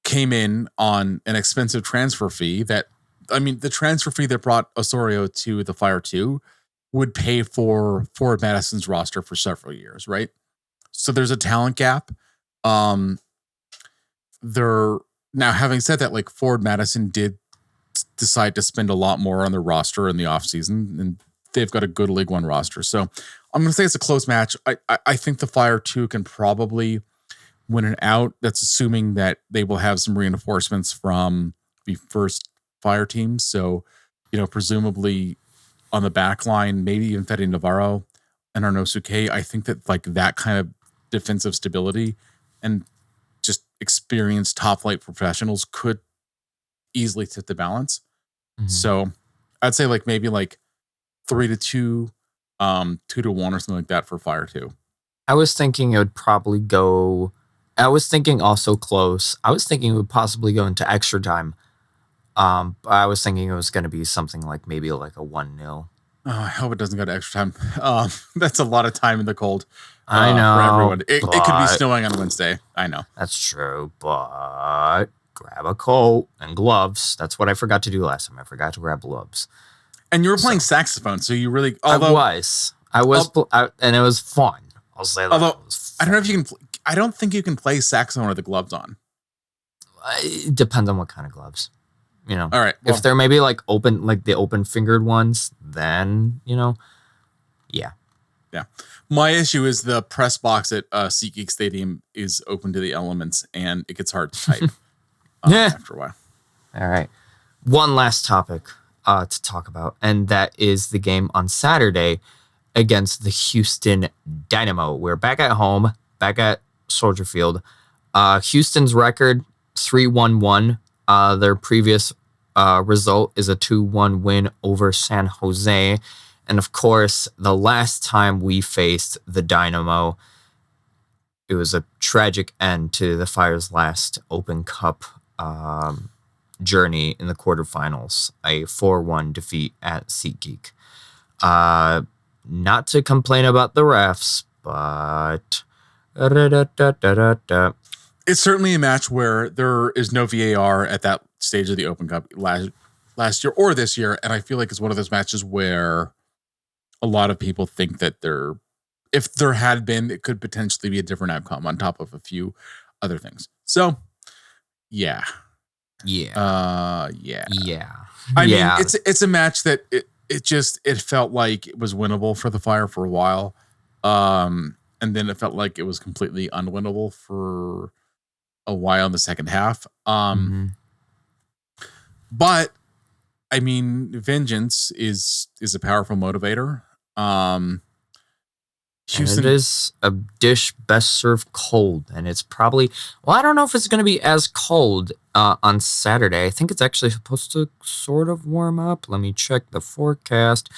S2: came in on an expensive transfer fee the transfer fee that brought Osorio to the Fire 2 would pay for Forward Madison's roster for several years, right? So there's a talent gap. Now, having said that, like Forward Madison did decide to spend a lot more on their roster in the offseason, and they've got a good League One roster. So I'm going to say it's a close match. I think the Fire 2 can probably win it out. That's assuming that they will have some reinforcements from the first Fire team. So, presumably on the back line, maybe even Fede Navarro and Arnosuke. I think that like that kind of defensive stability and just experienced top flight professionals could easily tip the balance. Mm-hmm. So I'd say like maybe like 3-2, 2-1 or something like that for Fire 2.
S1: I was thinking it would probably go. I was thinking also close. I was thinking it would possibly go into extra time. I was thinking it was going to be something like maybe like a 1-0.
S2: Oh, I hope it doesn't go to extra time. That's a lot of time in the cold.
S1: I know.
S2: For everyone. It could be snowing on Wednesday. I know.
S1: That's true, but grab a coat and gloves. That's what I forgot to do last time. I forgot to grab gloves.
S2: And you were playing saxophone, so you really...
S1: I was, and it was fun. I'll say that.
S2: Although, I don't know if you can... I don't think you can play saxophone with the gloves on.
S1: It depends on what kind of gloves. All
S2: right.
S1: Well, if they're maybe like open, like the open fingered ones, then, yeah.
S2: Yeah. My issue is the press box at SeatGeek Stadium is open to the elements and it gets hard to type after a while.
S1: All right. One last topic to talk about, and that is the game on Saturday against the Houston Dynamo. We're back at home, back at Soldier Field. Houston's record, 3-1-1. Their previous result is a 2-1 win over San Jose. And of course, the last time we faced the Dynamo, it was a tragic end to the Fire's last Open Cup journey in the quarterfinals, a 4-1 defeat at SeatGeek. Not to complain about the refs, but...
S2: It's certainly a match where there is no VAR at that stage of the Open Cup last year or this year, and I feel like it's one of those matches where a lot of people think that if there had been, it could potentially be a different outcome on top of a few other things. So, yeah. I mean, it's a match that it felt like it was winnable for the Fire for a while, and then it felt like it was completely unwinnable for a while in the second half. But I mean, vengeance is a powerful motivator.
S1: Houston, and it is a dish best served cold, and it's probably, I don't know if it's going to be as cold on Saturday. I think it's actually supposed to sort of warm up. Let me check the forecast.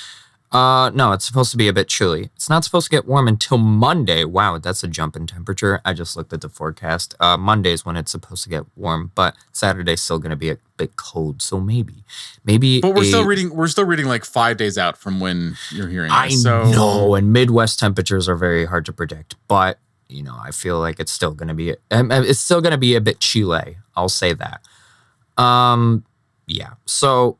S1: No, it's supposed to be a bit chilly. It's not supposed to get warm until Monday. Wow, that's a jump in temperature. I just looked at the forecast. Monday is when it's supposed to get warm, but Saturday's still going to be a bit cold. So maybe. But
S2: we're still reading like 5 days out from when you're hearing
S1: I know, and Midwest temperatures are very hard to predict. But I feel like it's still going to be a bit chilly. I'll say that. Yeah. So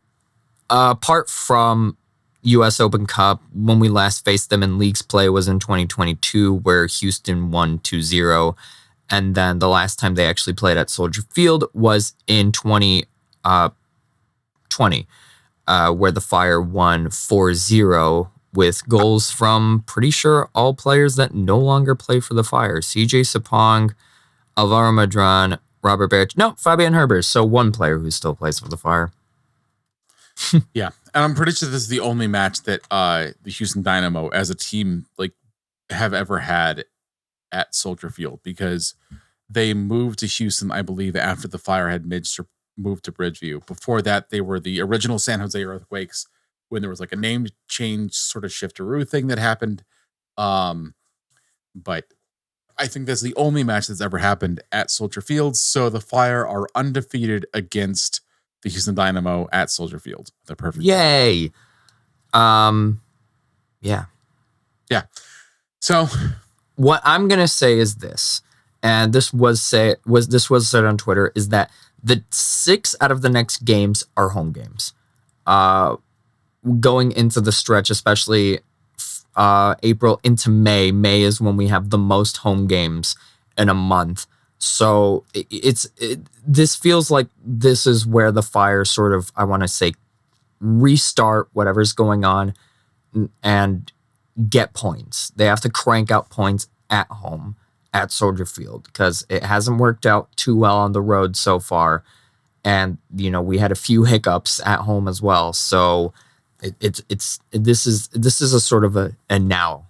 S1: apart from U.S. Open Cup, when we last faced them in leagues play was in 2022, where Houston won 2-0. And then the last time they actually played at Soldier Field was in 2020. where the Fire won 4-0 with goals from pretty sure all players that no longer play for the Fire. CJ Sapong, Alvaro Madran, Robert Barrett. No, Fabian Herbers. So one player who still plays for the Fire.
S2: Yeah. And I'm pretty sure this is the only match that the Houston Dynamo as a team like have ever had at Soldier Field, because they moved to Houston, I believe, after the Fire had moved to Bridgeview. Before that, they were the original San Jose Earthquakes, when there was like a name change sort of shifteroo thing that happened. But I think that's the only match that's ever happened at Soldier Field. So the Fire are undefeated against the Houston Dynamo at Soldier Field. The perfect.
S1: Yay. Yeah.
S2: Yeah. So
S1: what I'm going to say is this, and this was said on Twitter, is that the 6 out of the next games are home games. Going into the stretch, especially April into May. May is when we have the most home games in a month. So this feels like this is where the Fire sort of, I want to say, restart whatever's going on and get points. They have to crank out points at home at Soldier Field, because it hasn't worked out too well on the road so far. And, we had a few hiccups at home as well. So this is a sort of a now,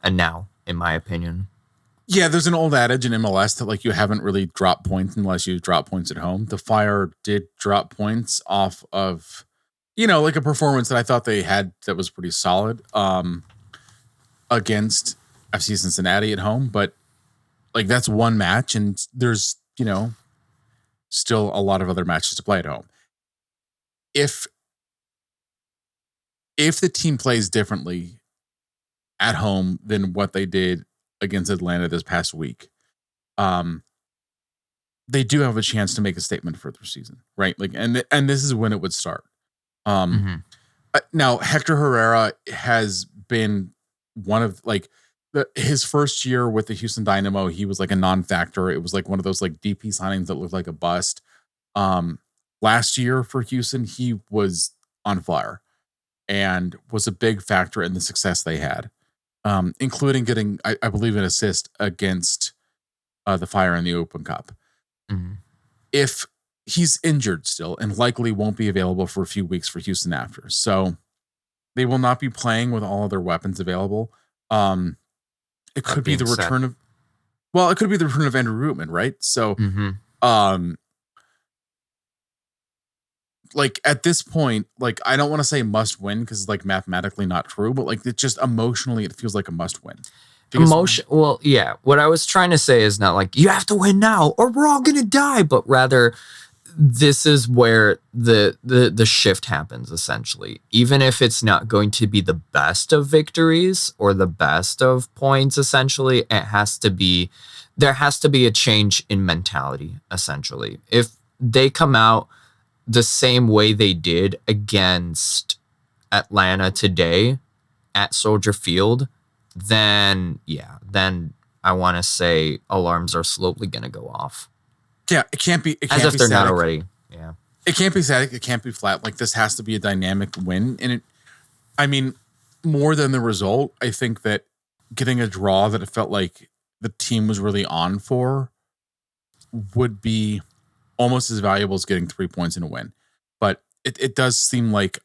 S1: in my opinion.
S2: Yeah, there's an old adage in MLS that like you haven't really dropped points unless you drop points at home. The Fire did drop points off of, like a performance that I thought they had that was pretty solid against FC Cincinnati at home. But like that's one match, and there's, still a lot of other matches to play at home. If the team plays differently at home than what they did against Atlanta this past week, they do have a chance to make a statement for their season, right? Like, and this is when it would start. Now Hector Herrera has been one of like his first year with the Houston Dynamo. He was like a non-factor. It was like one of those like DP signings that looked like a bust. Last year for Houston, he was on fire and was a big factor in the success they had, including getting, I believe, an assist against the Fire in the Open Cup.
S1: Mm-hmm.
S2: If he's injured still and likely won't be available for a few weeks for Houston after, so they will not be playing with all of their weapons available. It could be the return of, it could be the return of Andrew Rootman, right? So, like at this point, like I don't want to say must win because it's like mathematically not true, but like it just emotionally it feels like a must win.
S1: Well, yeah. What I was trying to say is not like you have to win now or we're all gonna die, but rather this is where the shift happens essentially. Even if it's not going to be the best of victories or the best of points, essentially, there has to be a change in mentality, essentially. If they come out the same way they did against Atlanta today at Soldier Field, then I want to say alarms are slowly going to go off.
S2: Yeah, it can't be.
S1: As if they're not already. Yeah,
S2: it can't be static. It can't be flat. Like this has to be a dynamic win. And more than the result, I think that getting a draw that it felt like the team was really on for would be almost as valuable as getting 3 points in a win. But it does seem like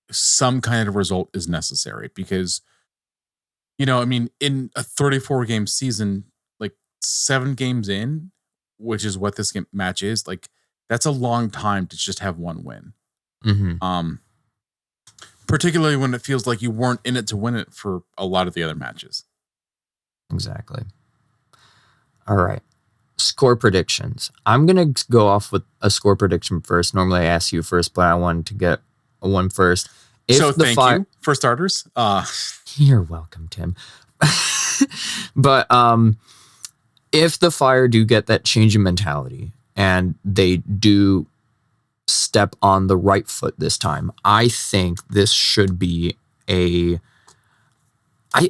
S2: some kind of result is necessary because, in a 34 game season, like 7 games in, which is what this match is, like that's a long time to just have one win.
S1: Mm-hmm.
S2: Particularly when it feels like you weren't in it to win it for a lot of the other matches.
S1: Exactly. All right. Score predictions. I'm going to go off with a score prediction first. Normally I ask you first, but I wanted to get one first.
S2: Thank you for starters.
S1: You're welcome, Tim. But if the Fire do get that change in mentality and they do step on the right foot this time, I think this should be I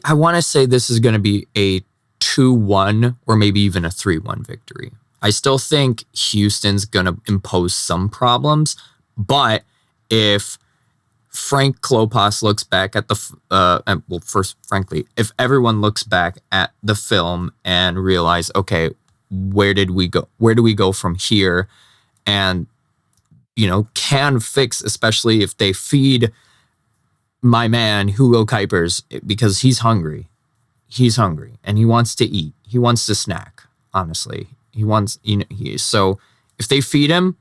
S1: want to say this is going to be a 2-1 or maybe even a 3-1 victory. I still think Houston's going to impose some problems, but if Frank Klopas looks back at first, frankly, if everyone looks back at the film and realize, okay, where did we go? Where do we go from here? And, can fix, especially if they feed my man, Hugo Kuipers, because he's hungry. He's hungry and he wants to eat. He wants to snack, honestly. He wants, so if they feed him,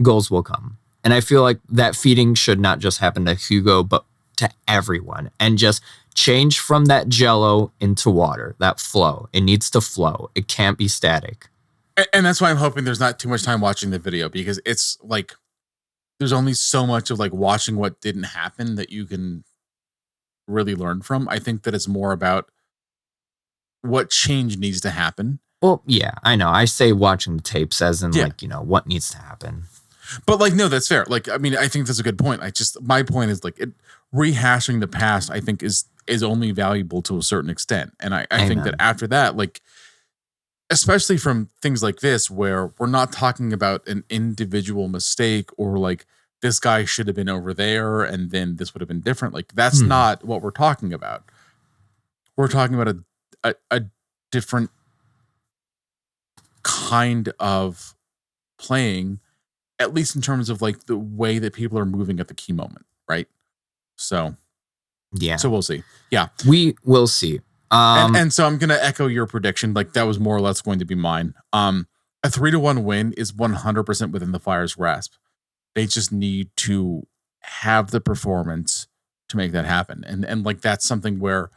S1: goals will come. And I feel like that feeding should not just happen to Hugo, but to everyone, and just change from that jello into water, that flow. It needs to flow. It can't be static.
S2: And that's why I'm hoping there's not too much time watching the video, because it's like, there's only so much of like watching what didn't happen that you can really learn from. I think that it's more about what change needs to happen.
S1: Well, yeah, I know. I say watching the tapes as in what needs to happen.
S2: But like, no, that's fair. Like, I mean, I think that's a good point. My point is like rehashing the past, I think is only valuable to a certain extent. And I think that after that, like, especially from things like this, where we're not talking about an individual mistake or like this guy should have been over there and then this would have been different. Like, that's not what we're talking about. We're talking about a different kind of playing, at least in terms of like the way that people are moving at the key moment. Right. So,
S1: yeah.
S2: So we'll see. Yeah.
S1: We will see.
S2: And so I'm going to echo your prediction. Like, that was more or less going to be mine. A 3-1 win is 100% within the Fire's grasp. They just need to have the performance to make that happen. And like, that's something where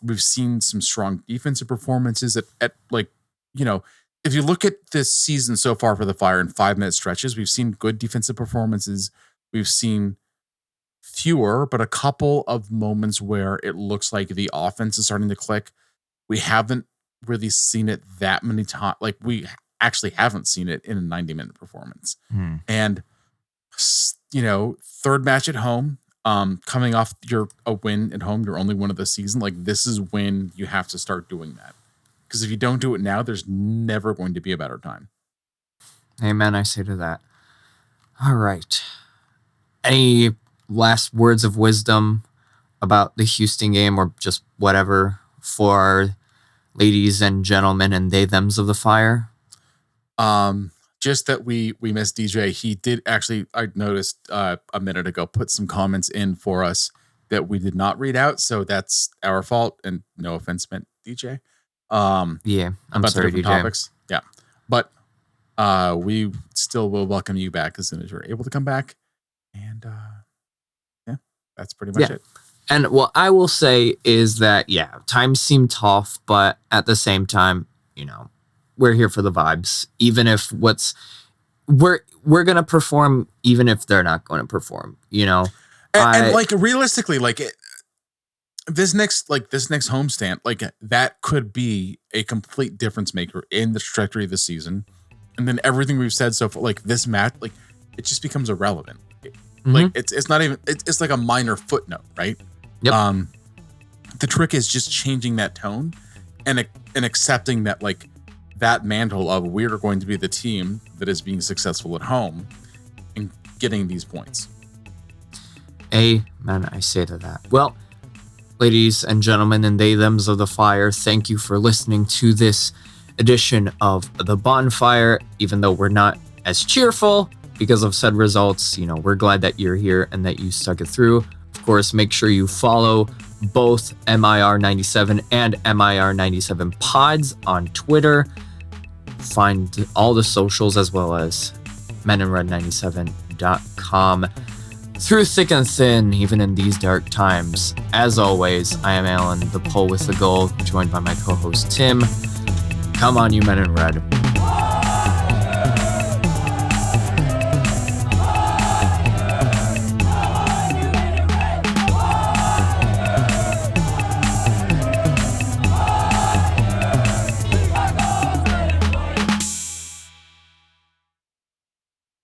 S2: we've seen some strong defensive performances at like, if you look at this season so far for the Fire in 5-minute stretches, we've seen good defensive performances. We've seen fewer, but a couple of moments where it looks like the offense is starting to click. We haven't really seen it that many times. Like, we actually haven't seen it in a 90-minute performance. And, third match at home, coming off a win at home, your only win of the season. Like, this is when you have to start doing that. Because if you don't do it now, there's never going to be a better time.
S1: Amen, I say to that. All right. Any last words of wisdom about the Houston game, or just whatever, for ladies and gentlemen and they thems of the Fire?
S2: Just that we missed DJ. He did actually, I noticed a minute ago, put some comments in for us that we did not read out. So that's our fault, and no offense meant, DJ.
S1: Yeah, I'm sorry, DJ.
S2: Topics. Yeah, but we still will welcome you back as soon as you're able to come back. And yeah, that's pretty much it.
S1: And what I will say is that, times seem tough, but at the same time, we're here for the vibes. Even if we're gonna perform, even if they're not going to perform.
S2: And like, realistically, like this next homestand, like, that could be a complete difference maker in the trajectory of the season. And then everything we've said so far, like this match, like, it just becomes irrelevant. Like, it's not even, it's like a minor footnote, right?
S1: Yep.
S2: The trick is just changing that tone and accepting that, like, that mantle of we're going to be the team that is being successful at home and getting these points.
S1: Amen, I say to that. Well, ladies and gentlemen and they thems of the Fire, thank you for listening to this edition of the Bonfire. Even though we're not as cheerful because of said results, we're glad that you're here and that you stuck it through. Of course, make sure you follow both MIR97 and MIR97 pods on Twitter. Find all the socials as well as meninred97.com. Through thick and thin, even in these dark times. As always, I am Alan, the pole with the goal, joined by my co-host Tim. Come on, you men in red.